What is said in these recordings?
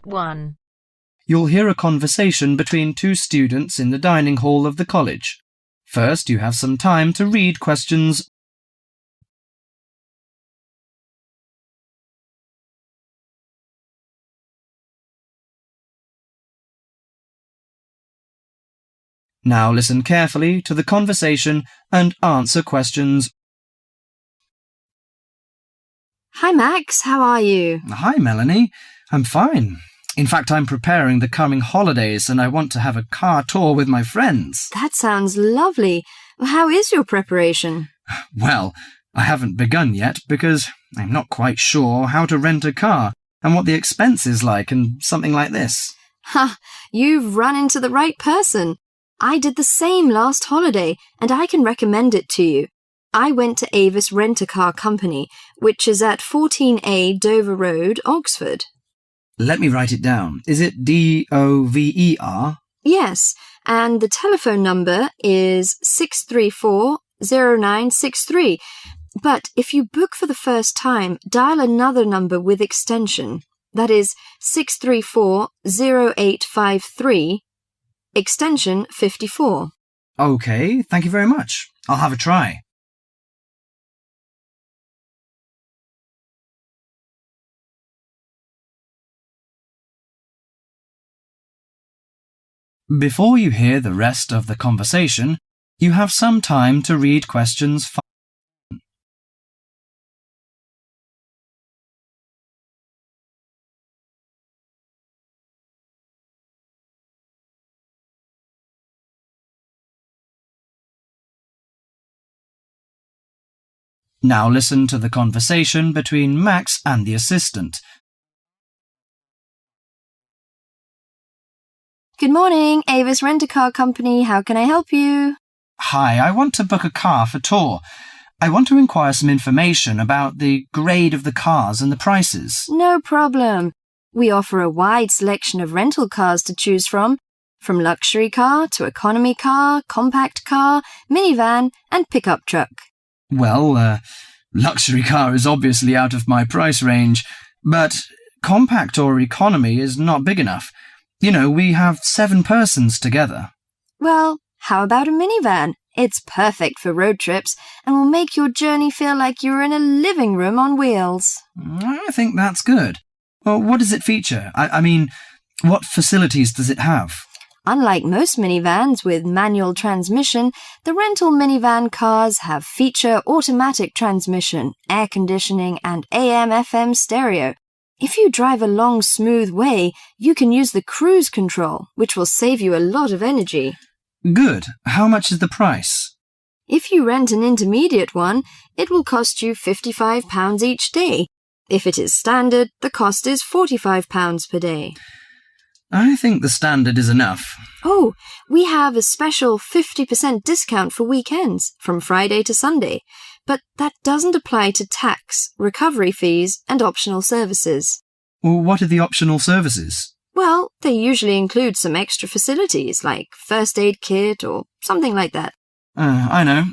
Part 1. You'll hear a conversation between two students in the dining hall of the college. First, you have some time to read questions. Now listen carefully to the conversation and answer questions. Hi Max, how are you? Hi Melanie, I'm fine. In fact, I'm preparing the coming holidays and I want to have a car tour with my friends. That sounds lovely. How is your preparation? Well, I haven't begun yet because I'm not quite sure how to rent a car and what the expense is like and something like this. Ha, you've run into the right person. I did the same last holiday and I can recommend it to you. I went to Avis Rent-A-Car Company, which is at 14A Dover Road, Oxford. Let me write it down. Is it DOVER? Yes, and the telephone number is 634-0963. But if you book for the first time, dial another number with extension. That is 634-0853, extension 54. Okay, thank you very much. I'll have a try. Before you hear the rest of the conversation, you have some time to read questions 5. Now listen to the conversation between Max and the assistant. Good morning, Avis Rent-A-Car Company. How can I help you? Hi, I want to book a car for tour. I want to inquire some information about the grade of the cars and the prices. No problem. We offer a wide selection of rental cars to choose from luxury car to economy car, compact car, minivan, and pickup truck. Well, luxury car is obviously out of my price range, but compact or economy is not big enough. You know, we have 7 persons together. Well, how about a minivan? It's perfect for road trips and will make your journey feel like you're in a living room on wheels. I think that's good. Well, what does it feature? I mean, what facilities does it have? Unlike most minivans with manual transmission, the rental minivan cars have feature automatic transmission, air conditioning, and AM/FM stereo. If you drive a long, smooth way, you can use the cruise control, which will save you a lot of energy. Good. How much is the price? If you rent an intermediate one, it will cost you £55 each day. If it is standard, the cost is £45 per day. I think the standard is enough. Oh, we have a special 50% discount for weekends, from Friday to Sunday. But that doesn't apply to tax, recovery fees, and optional services. Well, what are the optional services? Well, they usually include some extra facilities, like first aid kit or something like that. I know.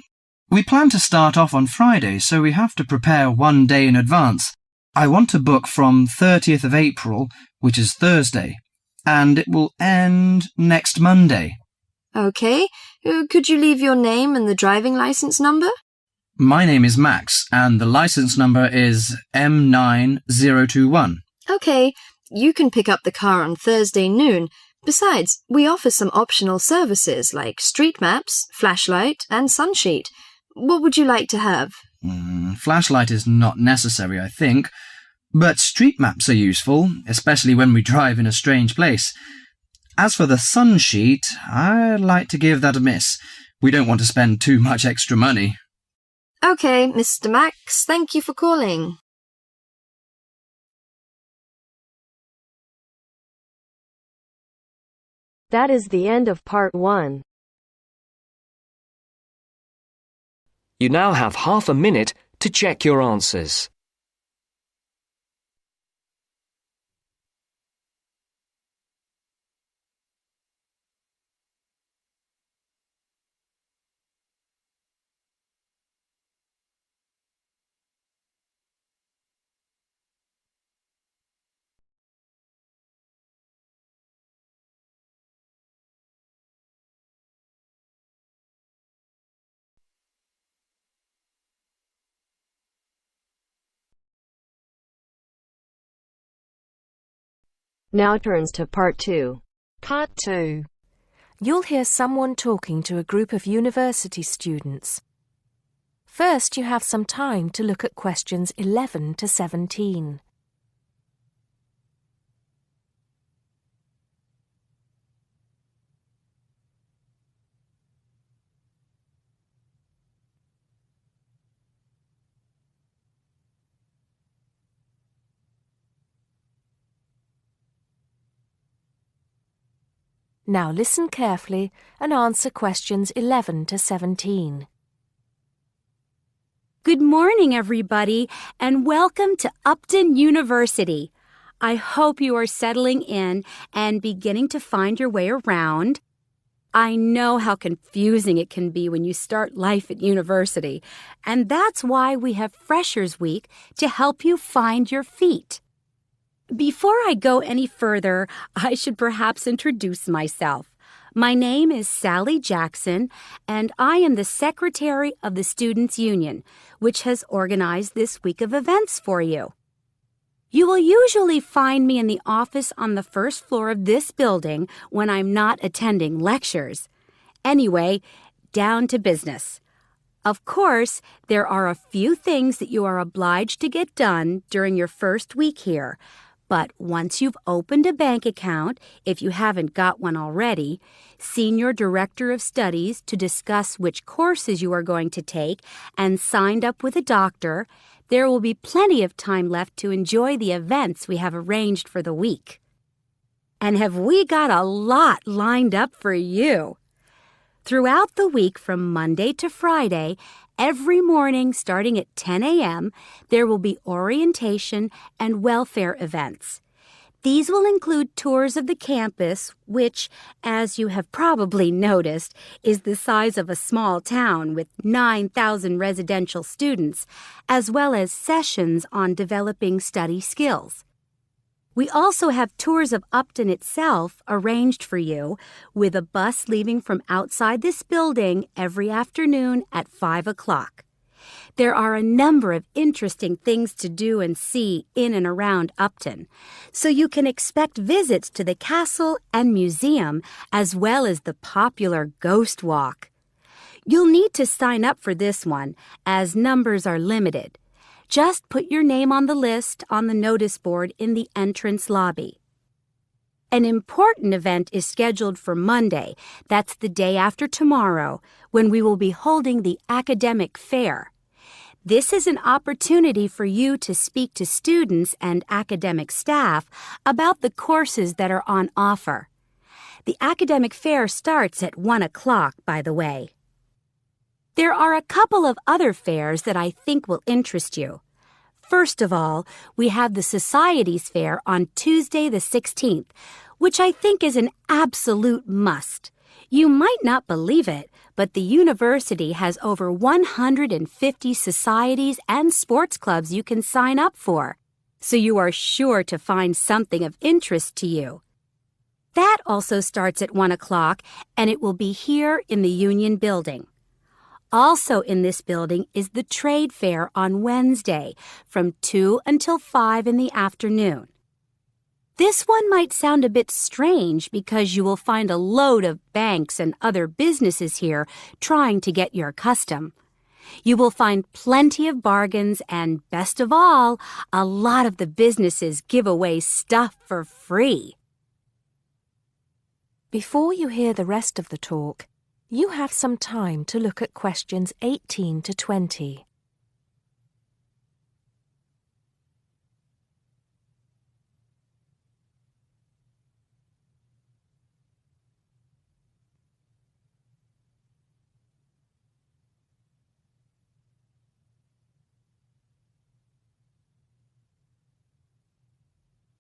We plan to start off on Friday, so we have to prepare 1 day in advance. I want to book from 30th of April, which is Thursday, and it will end next Monday. Okay, could you leave your name and the driving license number? My name is Max, and the license number is M9021. Okay, you can pick up the car on Thursday noon. Besides, we offer some optional services like street maps, flashlight, and sunsheet. What would you like to have? Flashlight is not necessary, I think, but street maps are useful, especially when we drive in a strange place. As for the sunsheet, I'd like to give that a miss. We don't want to spend too much extra money. Okay, Mr. Max, thank you for calling. That is the end of Part 1. You now have half a minute to check your answers. Now turns to Part 2. Part 2. You'll hear someone talking to a group of university students. First, you have some time to look at questions 11 to 17. Now listen carefully and answer questions 11 to 17. Good morning, everybody, and welcome to Upton University. I hope you are settling in and beginning to find your way around. I know how confusing it can be when you start life at university, and that's why we have Freshers Week to help you find your feet. Before I go any further, I should perhaps introduce myself. My name is Sally Jackson, and I am the Secretary of the Students' Union, which has organized this week of events for you. You will usually find me in the office on the first floor of this building when I'm not attending lectures. Anyway, down to business. Of course, there are a few things that you are obliged to get done during your first week here. But once you've opened a bank account, if you haven't got one already, seen your director of studies to discuss which courses you are going to take, and signed up with a doctor, there will be plenty of time left to enjoy the events we have arranged for the week. And have we got a lot lined up for you? Throughout the week from Monday to Friday, every morning starting at 10 a.m., there will be orientation and welfare events. These will include tours of the campus, which, as you have probably noticed, is the size of a small town with 9,000 residential students, as well as sessions on developing study skills. We also have tours of Upton itself arranged for you, with a bus leaving from outside this building every afternoon at 5 o'clock. There are a number of interesting things to do and see in and around Upton, so you can expect visits to the castle and museum as well as the popular Ghost Walk. You'll need to sign up for this one, as numbers are limited. Just put your name on the list on the notice board in the entrance lobby. An important event is scheduled for Monday, that's the day after tomorrow, when we will be holding the academic fair. This is an opportunity for you to speak to students and academic staff about the courses that are on offer. The academic fair starts at 1 o'clock, by the way. There are a couple of other fairs that I think will interest you. First of all, we have the Societies Fair on Tuesday the 16th, which I think is an absolute must. You might not believe it, but the university has over 150 societies and sports clubs you can sign up for, so you are sure to find something of interest to you. That also starts at 1 o'clock, and it will be here in the Union Building. Also in this building is the Trade Fair on Wednesday from 2 until 5 in the afternoon. This one might sound a bit strange because you will find a load of banks and other businesses here trying to get your custom. You will find plenty of bargains and, best of all, a lot of the businesses give away stuff for free. Before you hear the rest of the talk, you have some time to look at questions 18 to 20.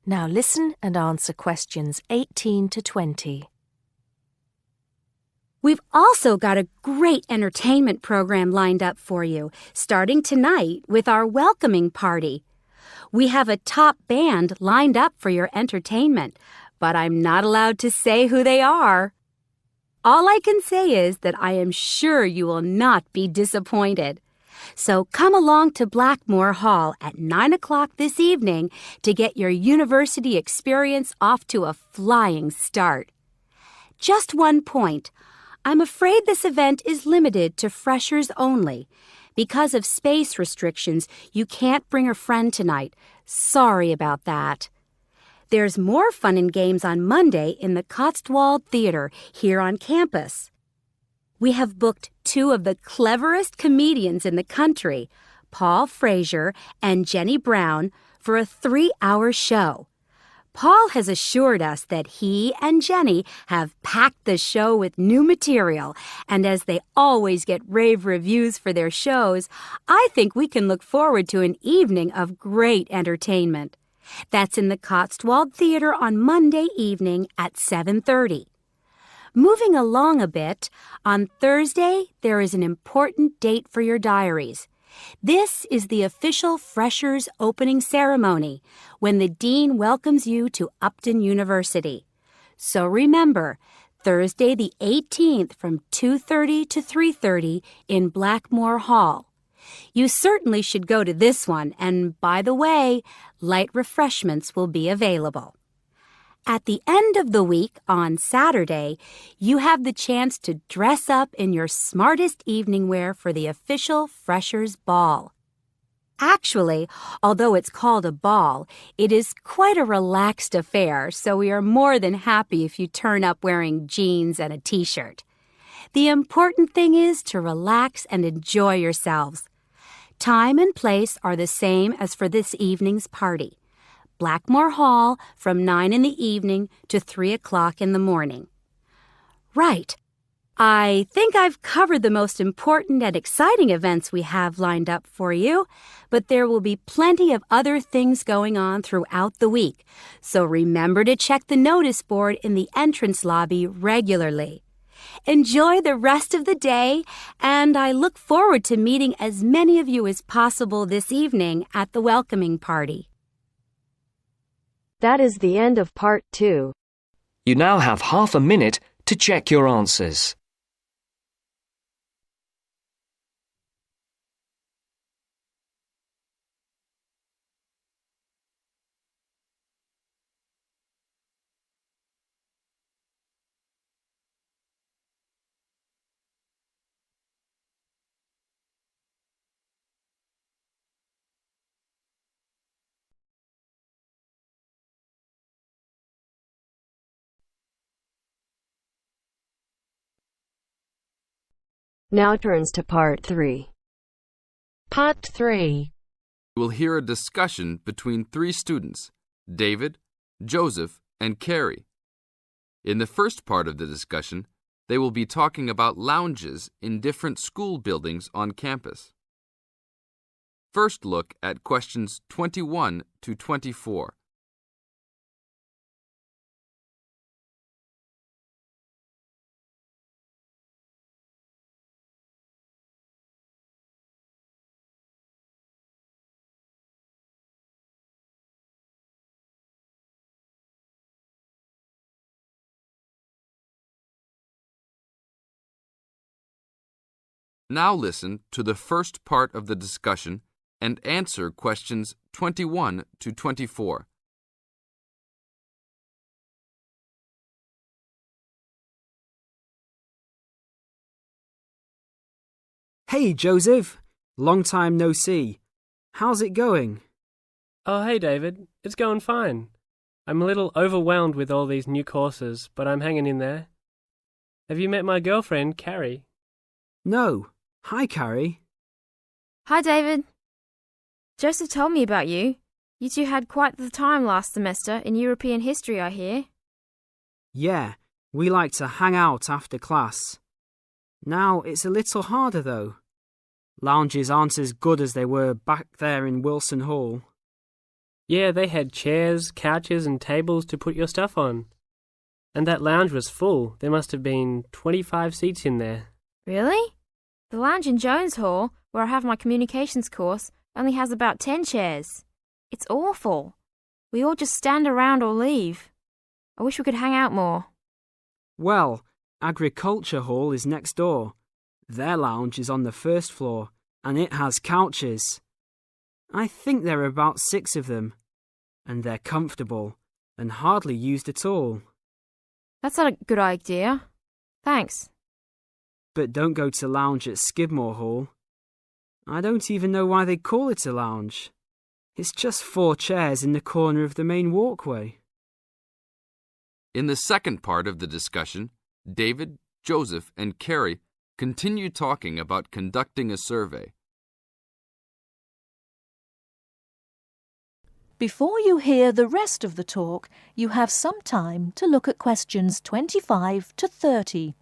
Now listen and answer questions 18 to 20. We've also got a great entertainment program lined up for you, starting tonight with our welcoming party. We have a top band lined up for your entertainment, but I'm not allowed to say who they are. All I can say is that I am sure you will not be disappointed. So come along to Blackmore Hall at 9 o'clock this evening to get your university experience off to a flying start. Just one point. I'm afraid this event is limited to freshers only. Because of space restrictions, you can't bring a friend tonight. Sorry about that. There's more fun and games on Monday in the Cotswold Theater here on campus. We have booked two of the cleverest comedians in the country, Paul Frazier and Jenny Brown, for a 3-hour show. Paul has assured us that he and Jenny have packed the show with new material, and as they always get rave reviews for their shows, I think we can look forward to an evening of great entertainment. That's in the Cotswold Theater on Monday evening at 7:30. Moving along a bit, on Thursday there is an important date for your diaries. This is the official Freshers opening ceremony, when the Dean welcomes you to Upton University. So remember, Thursday the 18th from 2:30 to 3:30 in Blackmore Hall. You certainly should go to this one, and by the way, light refreshments will be available. At the end of the week, on Saturday, you have the chance to dress up in your smartest evening wear for the official Freshers' Ball. Actually, although it's called a ball, it is quite a relaxed affair, so we are more than happy if you turn up wearing jeans and a t-shirt. The important thing is to relax and enjoy yourselves. Time and place are the same as for this evening's party. Blackmore Hall from 9 in the evening to 3 o'clock in the morning. Right. I think I've covered the most important and exciting events we have lined up for you, but there will be plenty of other things going on throughout the week, so remember to check the notice board in the entrance lobby regularly. Enjoy the rest of the day, and I look forward to meeting as many of you as possible this evening at the welcoming party. That is the end of part 2. You now have half a minute to check your answers. Now turns to part 3. Part 3. You will hear a discussion between 3 students, David, Joseph, and Carrie. In the first part of the discussion, they will be talking about lounges in different school buildings on campus. First, look at questions 21 to 24. Now listen to the first part of the discussion and answer questions 21 to 24. Hey, Joseph. Long time no see. How's it going? Oh, hey, David. It's going fine. I'm a little overwhelmed with all these new courses, but I'm hanging in there. Have you met my girlfriend, Carrie? No. Hi, Carrie. Hi, David. Joseph told me about you. You two had quite the time last semester in European history, I hear. Yeah, we like to hang out after class. Now it's a little harder, though. Lounges aren't as good as they were back there in Wilson Hall. Yeah, they had chairs, couches, and tables to put your stuff on. And that lounge was full. There must have been 25 seats in there. Really? The lounge in Jones Hall, where I have my communications course, only has about 10 chairs. It's awful. We all just stand around or leave. I wish we could hang out more. Well, Agriculture Hall is next door. Their lounge is on the first floor, and it has couches. I think there are about 6 of them, and they're comfortable and hardly used at all. That's not a good idea. Thanks. But don't go to lounge at Skidmore Hall. I don't even know why they call it a lounge. It's just 4 chairs in the corner of the main walkway. In the second part of the discussion, David, Joseph, and Carrie continue talking about conducting a survey. Before you hear the rest of the talk, you have some time to look at questions 25 to 30.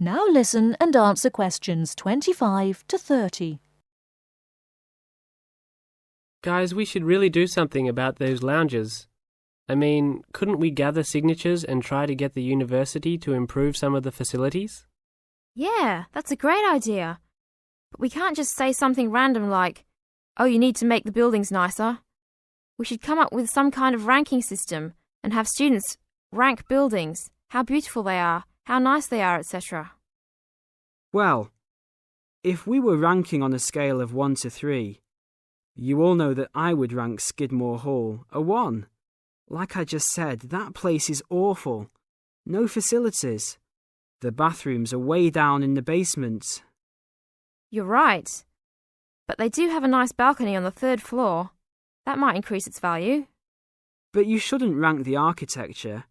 Now listen and answer questions 25 to 30. Guys, we should really do something about those lounges. I mean, couldn't we gather signatures and try to get the university to improve some of the facilities? Yeah, that's a great idea. But we can't just say something random like, oh, you need to make the buildings nicer. We should come up with some kind of ranking system and have students rank buildings, how beautiful they are, how nice they are, etc. Well, if we were ranking on a scale of 1 to 3, you all know that I would rank Skidmore Hall a 1. Like I just said, that place is awful. No facilities. The bathrooms are way down in the basement. You're right. But they do have a nice balcony on the 3rd floor. That might increase its value. But you shouldn't rank the architecture.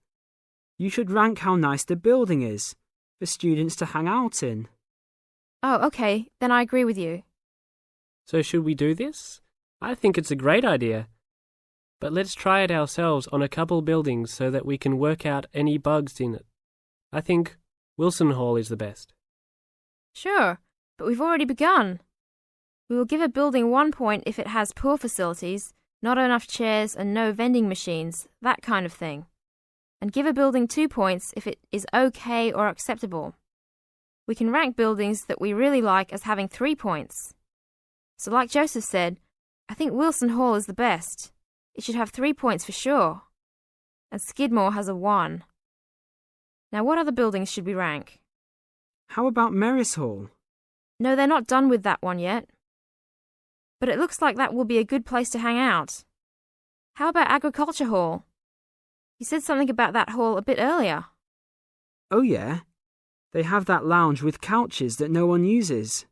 You should rank how nice the building is for students to hang out in. Oh, okay, then I agree with you. So should we do this? I think it's a great idea. But let's try it ourselves on a couple buildings so that we can work out any bugs in it. I think Wilson Hall is the best. Sure, but we've already begun. We will give a building 1 point if it has poor facilities, not enough chairs and no vending machines, that kind of thing. And give a building 2 points if it is okay or acceptable. We can rank buildings that we really like as having 3 points. So like Joseph said, I think Wilson Hall is the best. It should have 3 points for sure. And Skidmore has a 1. Now what other buildings should we rank? How about Merris Hall? No, they're not done with that one yet. But it looks like that will be a good place to hang out. How about Agriculture Hall? You said something about that hall a bit earlier. Oh yeah, they have that lounge with couches that no one uses.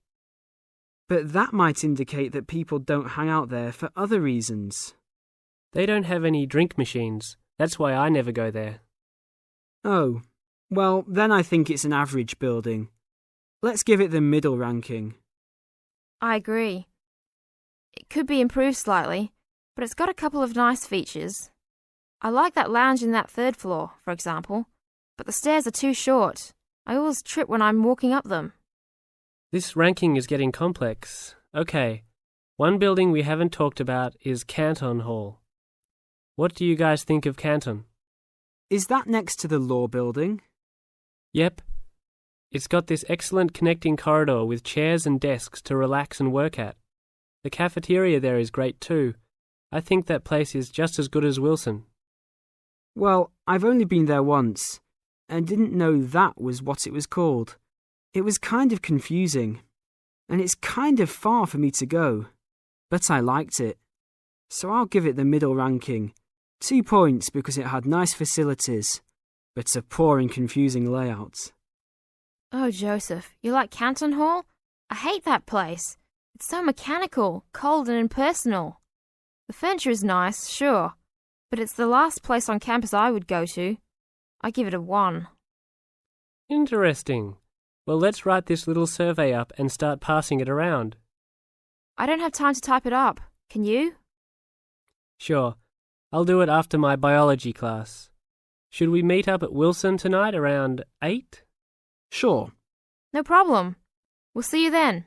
But that might indicate that people don't hang out there for other reasons. They don't have any drink machines. That's why I never go there. Oh, well, then I think it's an average building. Let's give it the middle ranking. I agree. It could be improved slightly, but it's got a couple of nice features. I like that lounge in that 3rd floor, for example, but the stairs are too short. I always trip when I'm walking up them. This ranking is getting complex. Okay, one building we haven't talked about is Canton Hall. What do you guys think of Canton? Is that next to the law building? Yep. It's got this excellent connecting corridor with chairs and desks to relax and work at. The cafeteria there is great too. I think that place is just as good as Wilson. Well, I've only been there once, and didn't know that was what it was called. It was kind of confusing, and it's kind of far for me to go, but I liked it. So I'll give it the middle ranking. 2 points because it had nice facilities, but a poor and confusing layout. Oh, Joseph, you like Canton Hall? I hate that place. It's so mechanical, cold and impersonal. The furniture is nice, sure, but it's the last place on campus I would go to. I give it a 1. Interesting. Well, let's write this little survey up and start passing it around. I don't have time to type it up. Can you? Sure. I'll do it after my biology class. Should we meet up at Wilson tonight around 8? Sure. No problem. We'll see you then.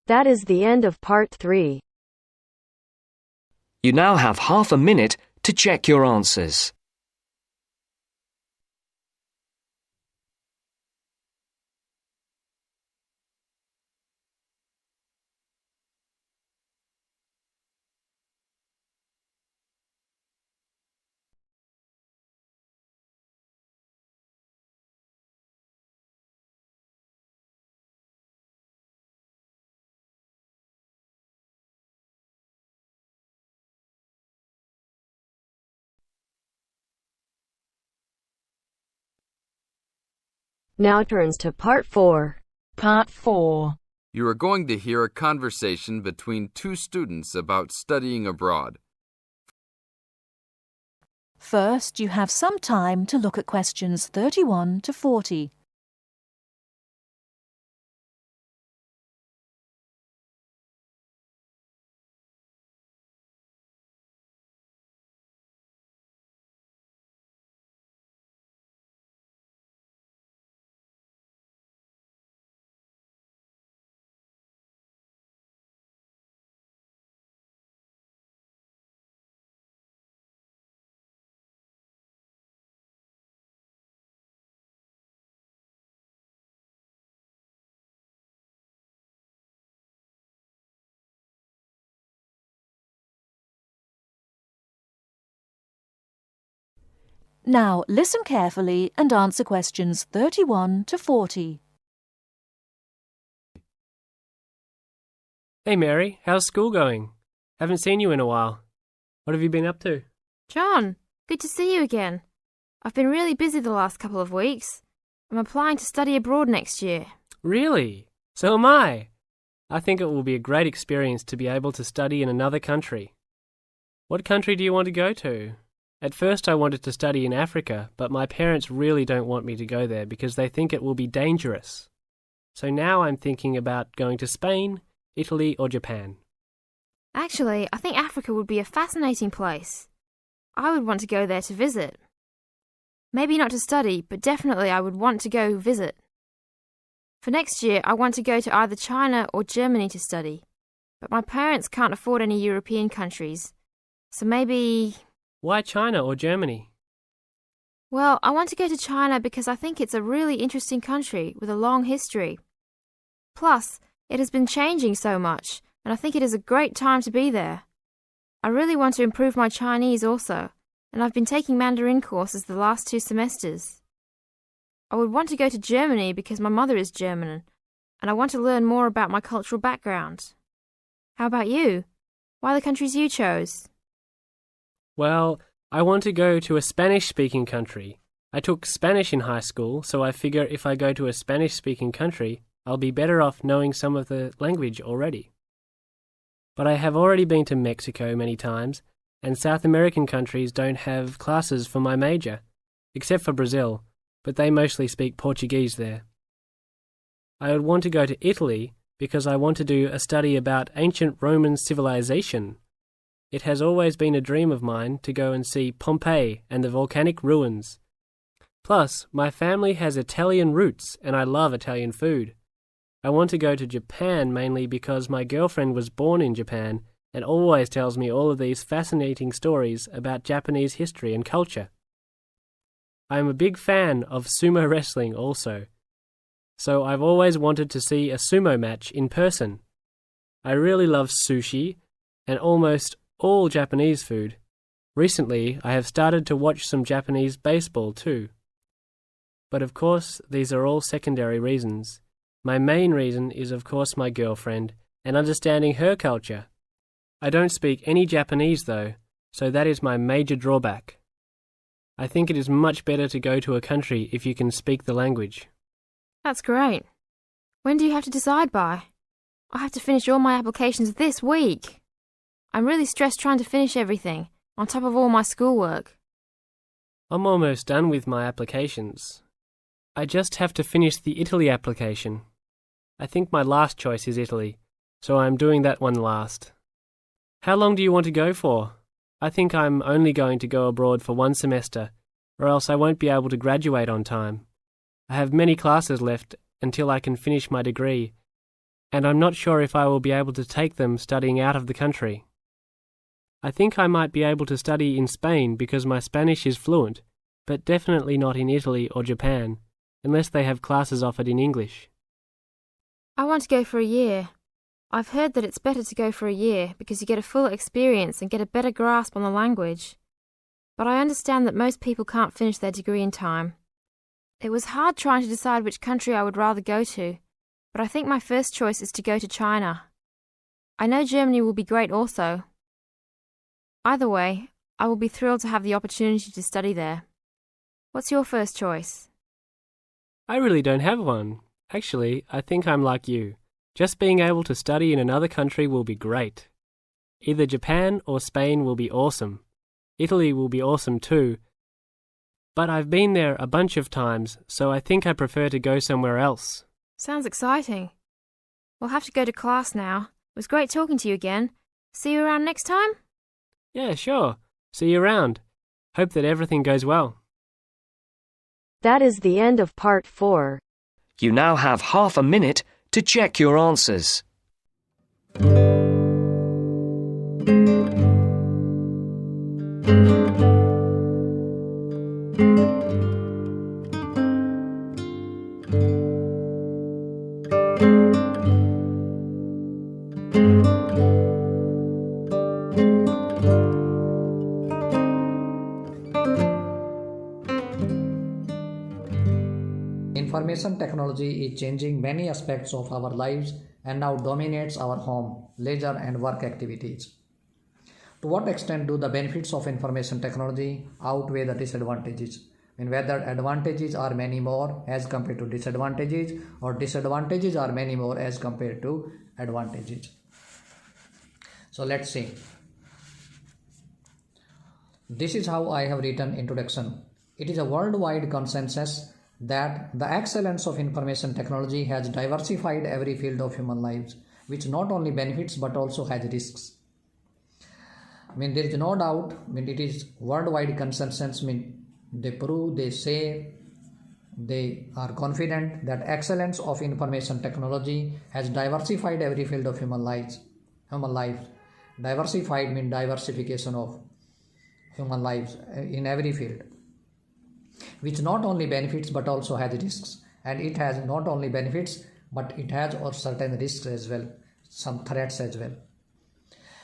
That is the end of part 3. You now have half a minute to check your answers. Now turns to part 4. Part 4. You are going to hear a conversation between two students about studying abroad. First, you have some time to look at questions 31 to 40. Now listen carefully and answer questions 31 to 40. Hey Mary, how's school going? Haven't seen you in a while. What have you been up to? John, good to see you again. I've been really busy the last couple of weeks. I'm applying to study abroad next year. Really? So am I. I think it will be a great experience to be able to study in another country. What country do you want to go to? At first I wanted to study in Africa, but my parents really don't want me to go there because they think it will be dangerous. So now I'm thinking about going to Spain, Italy or Japan. Actually, I think Africa would be a fascinating place. I would want to go there to visit. Maybe not to study, but definitely I would want to go visit. For next year, I want to go to either China or Germany to study. But my parents can't afford any European countries. So maybe... Why China or Germany? Well, I want to go to China because I think it's a really interesting country with a long history. Plus, it has been changing so much, and I think it is a great time to be there. I really want to improve my Chinese also, and I've been taking Mandarin courses the last 2 semesters. I would want to go to Germany because my mother is German, and I want to learn more about my cultural background. How about you? Why the countries you chose? Well, I want to go to a Spanish-speaking country. I took Spanish in high school, so I figure if I go to a Spanish-speaking country, I'll be better off knowing some of the language already. But I have already been to Mexico many times, and South American countries don't have classes for my major, except for Brazil, but they mostly speak Portuguese there. I would want to go to Italy because I want to do a study about ancient Roman civilization. It has always been a dream of mine to go and see Pompeii and the volcanic ruins. Plus, my family has Italian roots and I love Italian food. I want to go to Japan mainly because my girlfriend was born in Japan and always tells me all of these fascinating stories about Japanese history and culture. I am a big fan of sumo wrestling also, so I've always wanted to see a sumo match in person. I really love sushi and almost all Japanese food. Recently, I have started to watch some Japanese baseball too. But of course, these are all secondary reasons. My main reason is of course my girlfriend and understanding her culture. I don't speak any Japanese though, so that is my major drawback. I think it is much better to go to a country if you can speak the language. That's great. When do you have to decide by? I have to finish all my applications this week. I'm really stressed trying to finish everything, on top of all my schoolwork. I'm almost done with my applications. I just have to finish the Italy application. I think my last choice is Italy, so I'm doing that one last. How long do you want to go for? I think I'm only going to go abroad for 1 semester, or else I won't be able to graduate on time. I have many classes left until I can finish my degree, and I'm not sure if I will be able to take them studying out of the country. I think I might be able to study in Spain because my Spanish is fluent, but definitely not in Italy or Japan, unless they have classes offered in English. I want to go for a year. I've heard that it's better to go for a year because you get a full experience and get a better grasp on the language. But I understand that most people can't finish their degree in time. It was hard trying to decide which country I would rather go to, but I think my first choice is to go to China. I know Germany will be great also. Either way, I will be thrilled to have the opportunity to study there. What's your first choice? I really don't have one. Actually, I think I'm like you. Just being able to study in another country will be great. Either Japan or Spain will be awesome. Italy will be awesome too. But I've been there a bunch of times, so I think I prefer to go somewhere else. Sounds exciting. We'll have to go to class now. It was great talking to you again. See you around next time? Yeah, sure. See you around. Hope that everything goes well. That is the end of part 4. You now have half a minute to check your answers. Information technology is changing many aspects of our lives and now dominates our home, leisure and work activities. To what extent do the benefits of information technology outweigh the disadvantages? And whether advantages are many more as compared to disadvantages or disadvantages are many more as compared to advantages. So let's see. This is how I have written introduction. It is a worldwide consensus that the excellence of information technology has diversified every field of human lives, which not only benefits but also has risks. There is no doubt, it is worldwide consensus, they prove, they say, they are confident that excellence of information technology has diversified every field of human life. Diversified means diversification of human lives in every field, which not only benefits but also has risks. And it has not only benefits but it has certain risks as well, some threats as well.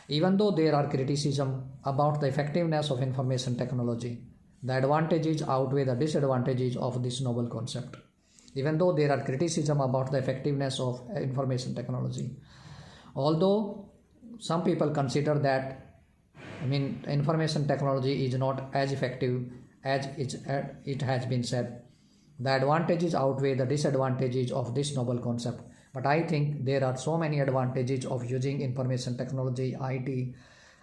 Even though there are criticism about the effectiveness of information technology, the advantages outweigh the disadvantages of this noble concept. Even though there are criticism about the effectiveness of information technology, although some people consider that information technology is not as effective as it has been said, the advantages outweigh the disadvantages of this noble concept. But I think there are so many advantages of using information technology, IT,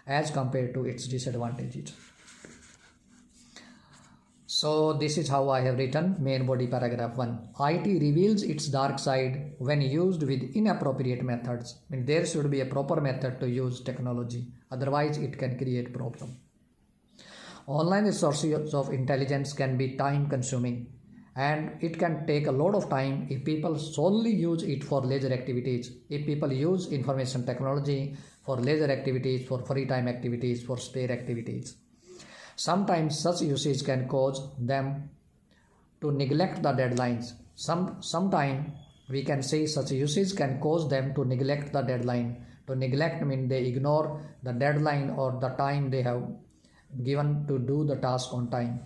as compared to its disadvantages. So this is how I have written main body paragraph 1. IT reveals its dark side when used with inappropriate methods. There should be a proper method to use technology, otherwise it can create problem. Online sources of intelligence can be time consuming and it can take a lot of time if people solely use it for leisure activities. If people use information technology for leisure activities, for free time activities, for spare activities, sometimes such usage can cause them to neglect the deadlines. Sometimes we can say such usage can cause them to neglect the deadline. To neglect means they ignore the deadline or the time they have given to do the task on time,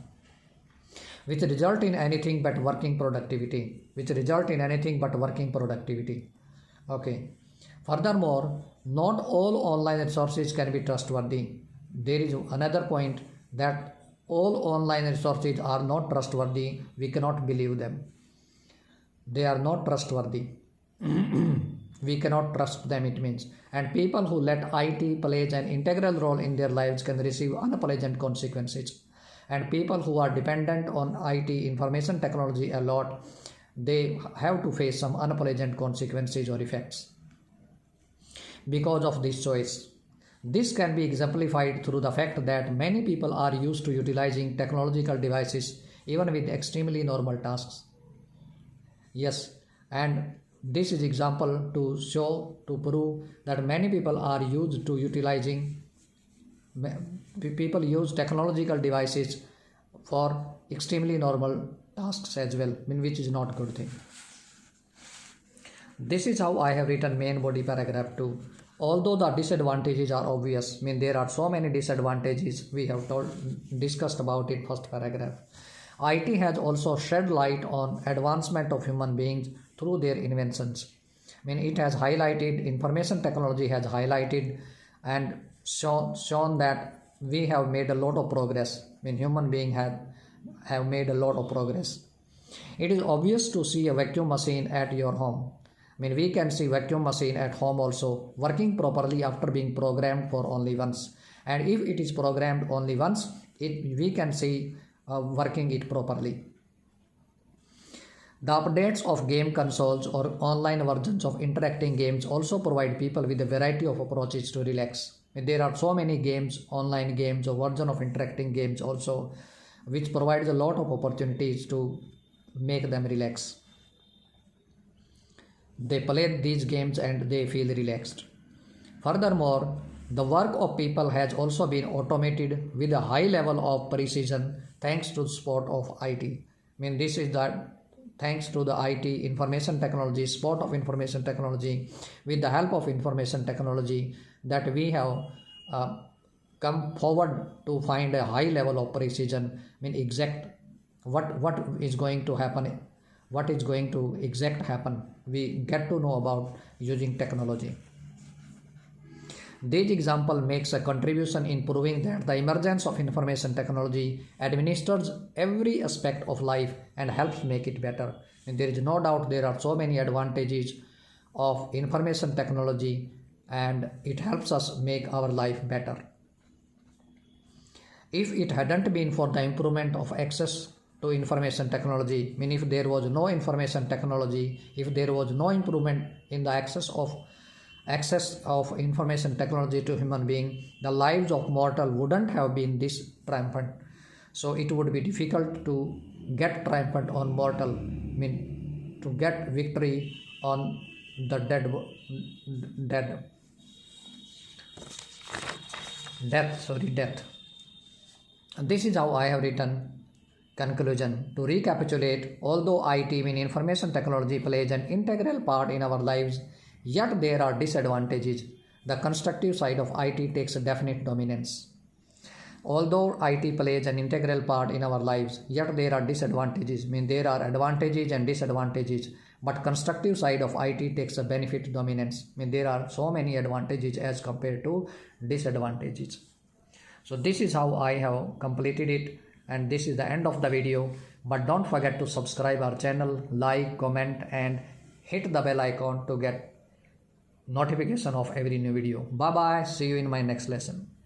which result in anything but working productivity. Okay. Furthermore, not all online resources can be trustworthy. There is another point that all online resources are not trustworthy. We cannot believe them. They are not trustworthy. We cannot trust them, it means. And people who let IT plays an integral role in their lives can receive unpleasant consequences. And people who are dependent on IT, information technology a lot, they have to face some unpleasant consequences or effects because of this choice. This can be exemplified through the fact that many people are used to utilizing technological devices even with extremely normal tasks. Yes, and this is example to prove that many people are used to utilizing People use technological devices for extremely normal tasks as well, which is not good thing. This is how I have written main body paragraph 2. Although the disadvantages are obvious, there are so many disadvantages we have discussed about in first paragraph. IT has also shed light on advancement of human beings through their inventions. It has highlighted, information technology has highlighted and shown that we have made a lot of progress. Human beings have made a lot of progress. It is obvious to see a vacuum machine at your home. We can see vacuum machine at home also working properly after being programmed for only once. And if it is programmed only once, we can see working it properly. The updates of game consoles or online versions of interacting games also provide people with a variety of approaches to relax. There are so many games, online games or version of interacting games also, which provides a lot of opportunities to make them relax. They play these games and they feel relaxed. Furthermore, the work of people has also been automated with a high level of precision thanks to the support of IT. This is that thanks to the IT, information technology, support of information technology, with the help of information technology, that we have come forward to find a high level of precision. Exact what is going to happen, what is going to exact happen, we get to know about using technology. This example makes a contribution in proving that the emergence of information technology administers every aspect of life and helps make it better. And there is no doubt there are so many advantages of information technology and it helps us make our life better. If it hadn't been for the improvement of access to information technology, if there was no information technology, if there was no improvement in the access of information technology to human being, the lives of mortal wouldn't have been this triumphant. So it would be difficult to get triumphant on mortal, to get victory on the death. This is how I have written conclusion. To recapitulate, although IT, information technology, plays an integral part in our lives, yet there are disadvantages. The constructive side of IT takes a definite dominance. Although IT plays an integral part in our lives, yet there are disadvantages. There are advantages and disadvantages, but constructive side of IT takes a benefit dominance. There are so many advantages as compared to disadvantages. So this is how I have completed it, and this is the end of the video. But don't forget to subscribe our channel, like, comment and hit the bell icon to get notification of every new video. Bye bye. See you in my next lesson.